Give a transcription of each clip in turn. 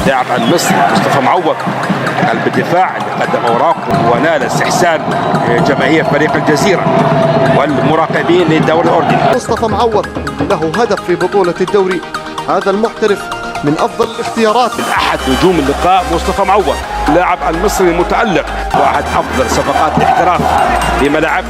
لاعب عن مصر مصطفى معوض قلب الدفاع اللي قدم اوراق ونال استحسان جماهير فريق الجزيره والمراقبين للدوري الاردني. مصطفى معوض له هدف في بطوله الدوري، هذا المحترف من افضل الاختيارات. من احد نجوم اللقاء مصطفى معوض اللاعب المصري المتالق واحد افضل صفقات الاحتراف في ملاعب.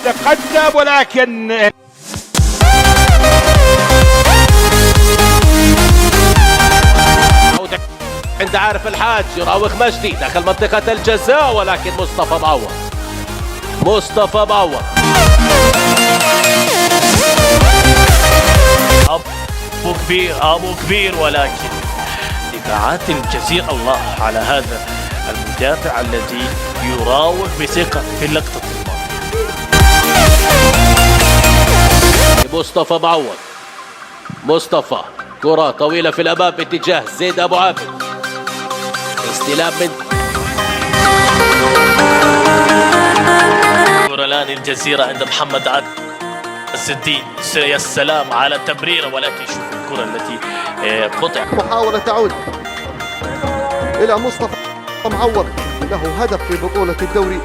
يتقدم ولكن عند عارف الحاج يراوغ مجدي داخل منطقة الجزاء، ولكن مصطفى معوض أبو كبير ولكن دفاعات الجزيرة الله على هذا المدافع الذي يراوغ بثقة في اللقطة الماضية. مصطفى كرة طويلة في الأمام باتجاه زيد أبو عابد، استلام من كرة الآن الجزيرة عند محمد عز الدين، يا سلام على التمريرة، ولكن شوف الكرة التي قطع. محاولة تعود إلى مصطفى معوض له هدف في بطولة الدوري،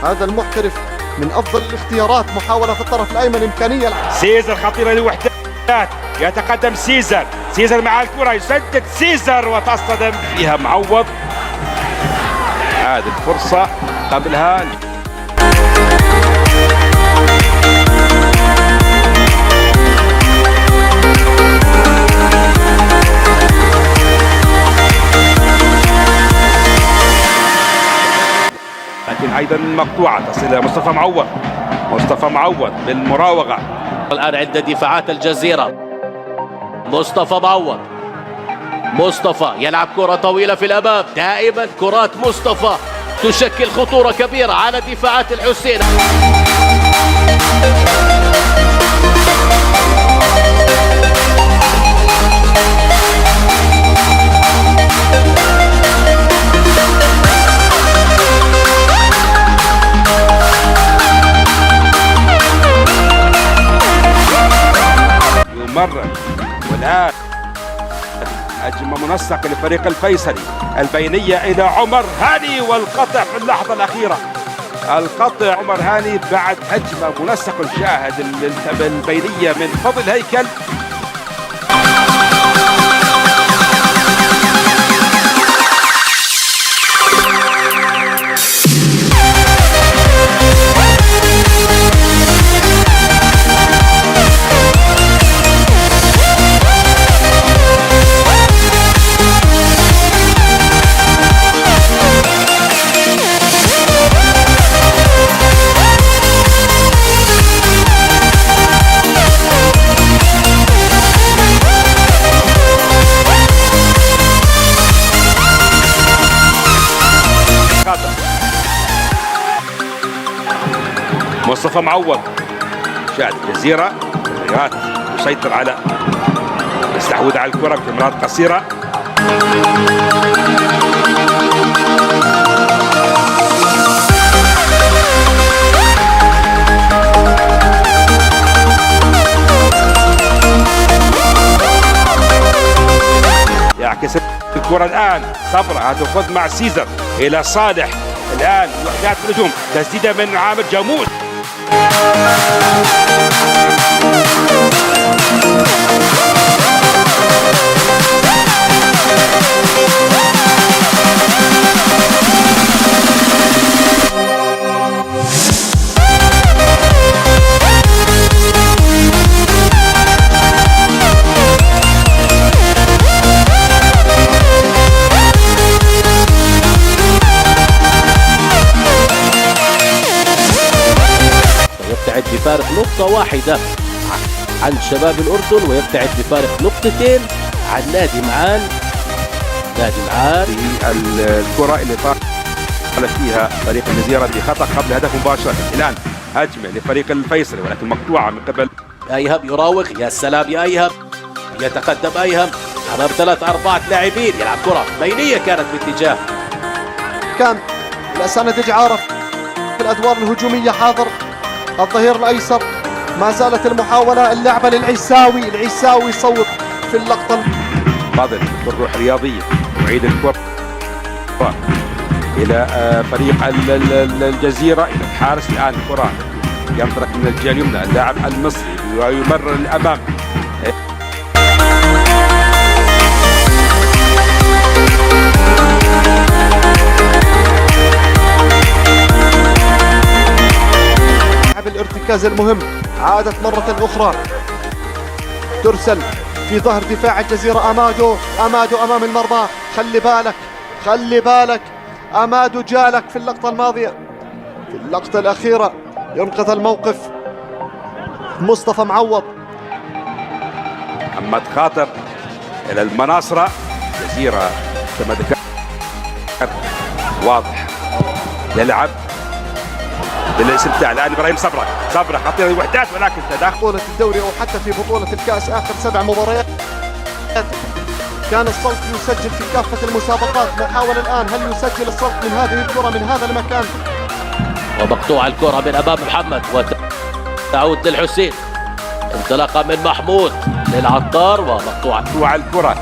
هذا المحترف من أفضل الاختيارات. محاولة في الطرف الأيمن إمكانية. سيزر خطيرة لوحدات، يتقدم سيزر مع الكرة، يسدد سيزر وتصطدم فيها معوض. هذه الفرصة قبلها لكن ايضا مقطوعة تصل الى مصطفى معوض بالمراوغة. الآن عند دفاعات الجزيرة مصطفى يلعب كرة طويلة في الأمام. دائما كرات مصطفى تشكل خطورة كبيرة على دفاعات الحسين. مرة والآن هجمة منسق لفريق الفيصلي، البينية إلى عمر هاني والقطع في اللحظة الأخيرة. القطع عمر هاني بعد هجمة منسق. شاهد البينية من فضل هيكل. مصطفى معوض شاهد الجزيرة رياض يسيطر على يستحوذ على الكرة بتمريرات قصيرة. يعكس الكرة الآن صبرة هتأخذ مع سيزر إلى صالح. الآن وحدات الهجوم، تسديدة من عامر جاموس. يبتعد بفارق نقطة واحدة عن شباب الأردن، ويبتعد بفارق نقطتين عن نادي معان. الكرة اللي طال فيها فريق الجزيرة بخطأ قبل هدف مباشرة. الآن هجمة لفريق الفيصلي ولكن مقطوعة من قبل ايهم يراوغ، يا سلام يا ايهم، يتقدم ايهم امام 3-4 لاعبين، يلعب كرة بينية كانت باتجاه كان الأساندج عارف في الأدوار الهجومية حاضر. الظهير الأيسر ما زالت المحاولة، اللعبة للعيساوي، العيساوي يصوب في اللقطة. فاضل بالروح الرياضية يعيد الكرة إلى فريق الجزيرة، إلى الحارس. الآن الكرة ينطلق من الجهة اليمنى اللاعب المصري ويمرر الأمام. الارتكاز المهم عادت مرة أخرى، ترسل في ظهر دفاع الجزيرة. أمادو أمام المرمى، خلي بالك أمادو جالك في اللقطة الماضية، في اللقطة الأخيرة ينقذ الموقف مصطفى معوض. محمد خاطر إلى المناصرة، جزيرة كما ذكرت واضح يلعب بالاستمتاع. الآن إبراهيم صبرة خطير الوحدات ولكن تداخل. بطولة الدوري أو حتى في بطولة الكأس آخر 7 مباريات كان السلط يسجل في كافة المسابقات. محاولة الآن، هل يسجل السلط من هذه الكرة من هذا المكان؟ ومقطوع الكرة من أمام محمد وتعود للحسين، انطلاقة من محمود للعطار ومقطوعة الكرة.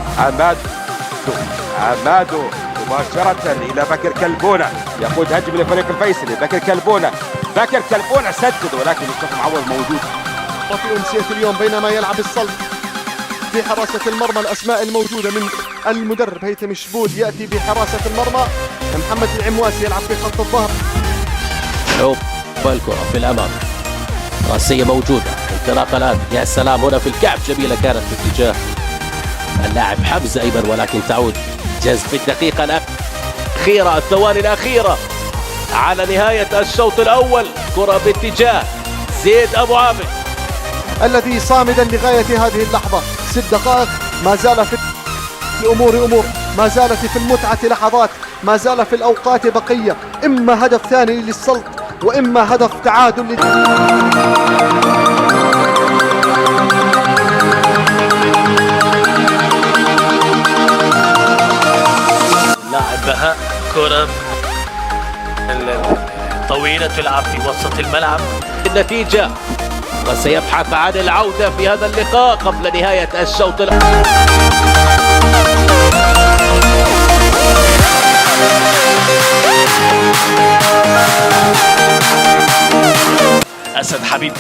أمادو مباشرة إلى بكر كلبونة، يقود هجم لفريق الفيصلي. بكر كلبونة سدد ولكن مصطفى معوض موجود. وفي أمسية اليوم بينما يلعب السلط في حراسة المرمى، الأسماء الموجودة من المدرب هيثم شبود يأتي بحراسة المرمى، محمد العمواسي يلعب في خط الظهر. شوف الكرة في الأمام، راسية موجودة، انطلاقة الآن، يا سلام هنا في الكعب، جميلة كانت في اتجاه اللاعب حمزة أيمن ولكن تعود جذب في الدقيقة الأخيرة، الثواني الأخيرة على نهاية الشوط الأول. كرة باتجاه زيد أبو عابد الذي صامدا لغاية هذه اللحظة. 6 دقائق، ما زال في الأمور أمور، ما زالت في المتعة لحظات، ما زال في الأوقات بقية. إما هدف ثاني للسلط وإما هدف تعادل لعبها كرة طويلة تلعب في وسط الملعب. النتيجة، وسيبحث عن العودة في هذا اللقاء قبل نهاية الشوط أسد حبيب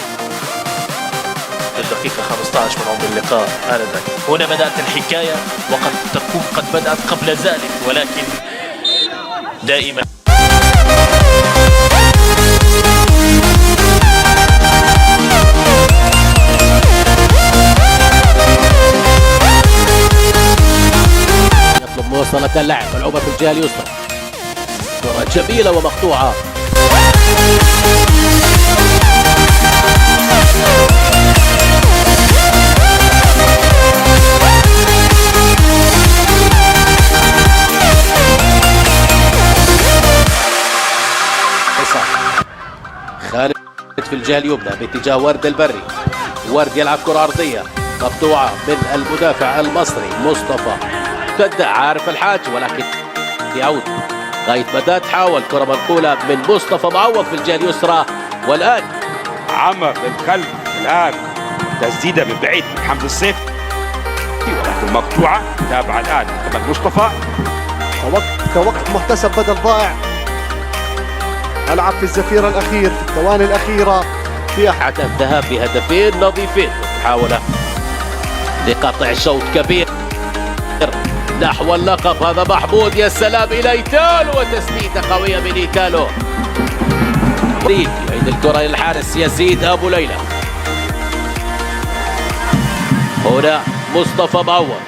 في الدقيقة 15 من عمر اللقاء آنذاك. هنا بدأت الحكاية وقد تكون قد بدأت قبل ذلك، ولكن دائما يطلب مواصلة اللعب، ملعوبة في الجهة اليسرى، كرة جميلة ومقطوعة. خالد في الجهة اليمنى باتجاه ورد البري، ورد يلعب كرة عرضية مقطوعة من المدافع المصري مصطفى، تبدأ عارف الحاج ولكن يعود غاية مدى، تحاول كرة منقولة من مصطفى معوض في الجهة اليسرى، والآن عمر للخلف. الآن تسديدة من بعيد من حمد السيف ولكن مقطوعة. تابع الآن من مصطفى، كوقت محتسب بدل ضائع. ألعب في الزفير الأخير في الثواني الأخيرة في حتى الذهاب بهدفين نظيفين، محاولة لقطع شوط كبير نحو اللقب. هذا محمود، يا سلام إلى إيتالو وتسديدة قوية من إيتالو. يعيد الكرة للحارس يزيد أبو ليلى، هنا مصطفى معوض.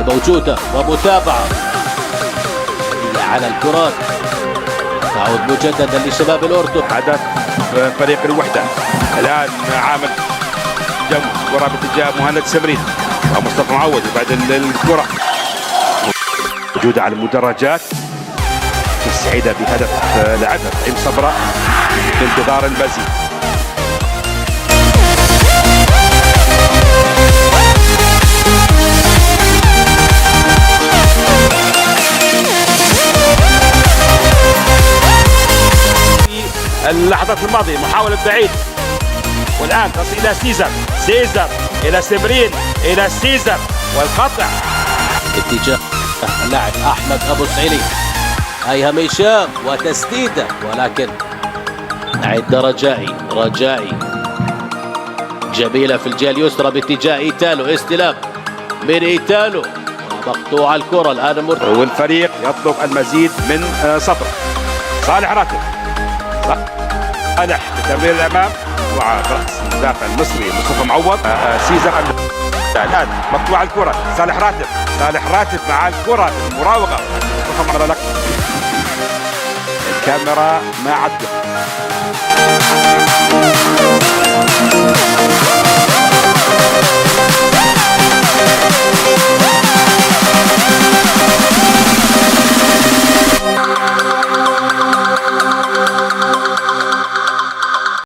موجودة ومتابعة على الكرات، تعود مجددا لشباب الأردن. هدف فريق الوحدة الآن عامل جنب كرة باتجاه مهند سمرين ومصطفى معود بعد الكرة موجودة على المدرجات. السعيدة بهدف لعبها فهيم صبرا بانتظار المزيد. اللحظات الماضية محاولة بعيد والآن تصل إلى سيزر إلى سمرين إلى سيزر والقطع اتجاه اللاعب أحمد أبو سعيلي. هيثم هشام وتسديدة ولكن عند رجائي جميلة في الجهة اليسرى باتجاه إيتالو. استلام من إيتالو مقطوع الكرة الآن والفريق يطلب المزيد من صبر. صالح راتب صالح بتمرير الأمام مع رأس المدافع المصري مصطفى معوض. سيزر الآن مقطوع الكرة. صالح راتب مع الكرة المراوغة. لك الكاميرا مع عبده.